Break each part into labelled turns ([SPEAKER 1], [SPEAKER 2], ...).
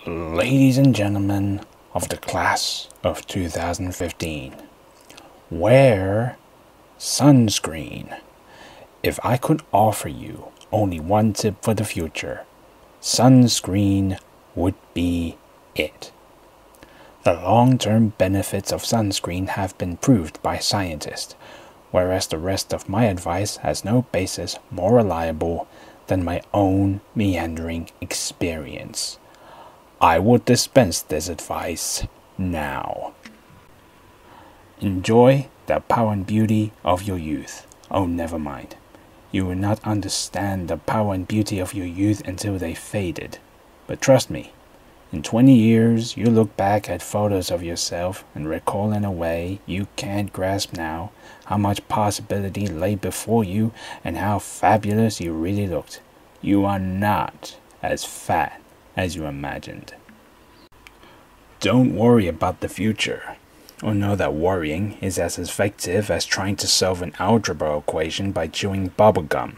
[SPEAKER 1] Ladies and gentlemen of the class of 2015, wear sunscreen. If I could offer you only one tip for the future, sunscreen would be it. The long-term benefits of sunscreen have been proved by scientists, whereas the rest of my advice has no basis more reliable than my own meandering experience. I will dispense this advice now. Enjoy the power and beauty of your youth. Oh, never mind. You will not understand the power and beauty of your youth until they faded. But trust me, in 20 years, you look back at photos of yourself and recall in a way you can't grasp now how much possibility lay before you and how fabulous you really looked. You are not as fat as you imagined. Don't worry about the future, or know that worrying is as effective as trying to solve an algebra equation by chewing bubblegum.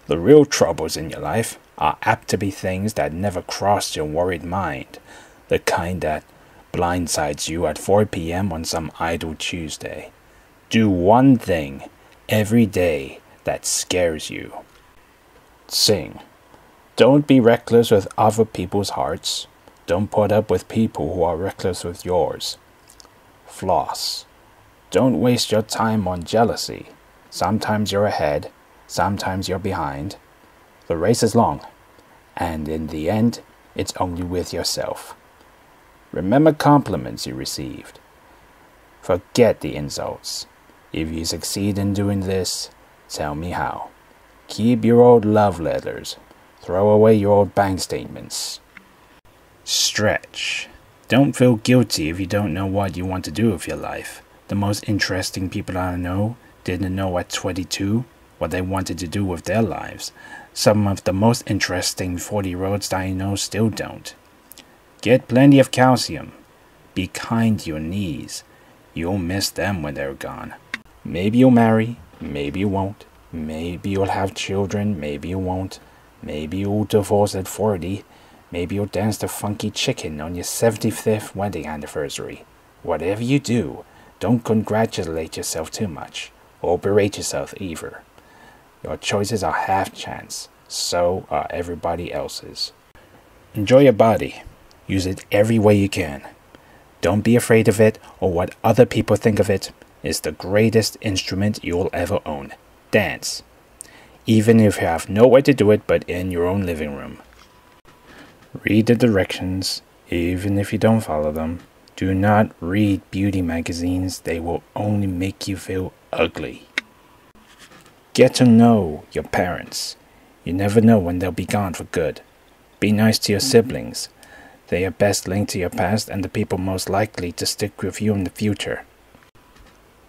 [SPEAKER 1] The real troubles in your life are apt to be things that never crossed your worried mind, the kind that blindsides you at 4 p.m. on some idle Tuesday. Do one thing every day that scares you. Sing. Don't be reckless with other people's hearts. Don't put up with people who are reckless with yours. Floss. Don't waste your time on jealousy. Sometimes you're ahead, sometimes you're behind. The race is long, and in the end, it's only with yourself. Remember compliments you received. Forget the insults. If you succeed in doing this, tell me how. Keep your old love letters. Throw away your old bank statements. Stretch. Don't feel guilty if you don't know what you want to do with your life. The most interesting people I know didn't know at 22 what they wanted to do with their lives. Some of the most interesting 40-year-olds I know still don't. Get plenty of calcium. Be kind to your knees. You'll miss them when they're gone. Maybe you'll marry, maybe you won't. Maybe you'll have children, maybe you won't. Maybe you'll divorce at 40. Maybe you'll dance the funky chicken on your 75th wedding anniversary. Whatever you do, don't congratulate yourself too much, or berate yourself either. Your choices are half chance, so are everybody else's. Enjoy your body. Use it every way you can. Don't be afraid of it or what other people think of it. It's the greatest instrument you'll ever own. Dance. Even if you have nowhere to do it but in your own living room. Read the directions, even if you don't follow them. Do not read beauty magazines, they will only make you feel ugly. Get to know your parents. You never know when they'll be gone for good. Be nice to your siblings. They are best linked to your past and the people most likely to stick with you in the future.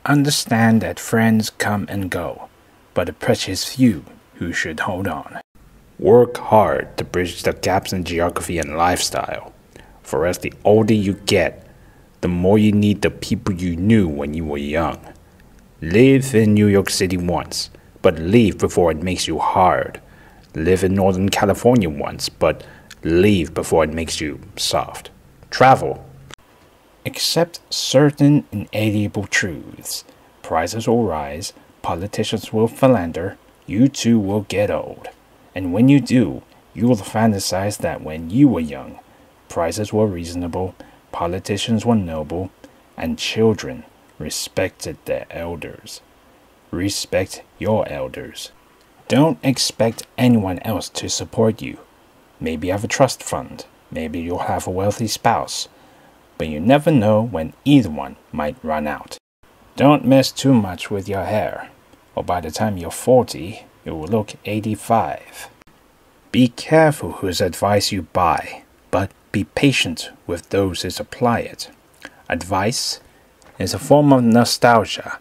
[SPEAKER 1] Understand that friends come and go, but a precious few who should hold on. Work hard to bridge the gaps in geography and lifestyle, for as the older you get, the more you need the people you knew when you were young. Live in New York City once, but leave before it makes you hard. Live in Northern California once, but leave before it makes you soft. Travel. Accept certain inalienable truths. Prices will rise, politicians will philander, you too will get old. And when you do, you will fantasize that when you were young, prices were reasonable, politicians were noble, and children respected their elders. Respect your elders. Don't expect anyone else to support you. Maybe you have a trust fund, maybe you'll have a wealthy spouse, but you never know when either one might run out. Don't mess too much with your hair, or by the time you're 40, you will look 85. Be careful whose advice you buy, but be patient with those who supply it. Advice is a form of nostalgia.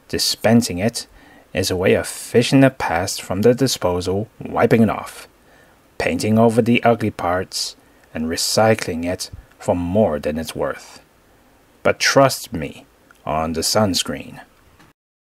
[SPEAKER 1] Dispensing it is a way of fishing the past from the disposal, wiping it off, painting over the ugly parts, and recycling it for more than it's worth. But trust me on the sunscreen.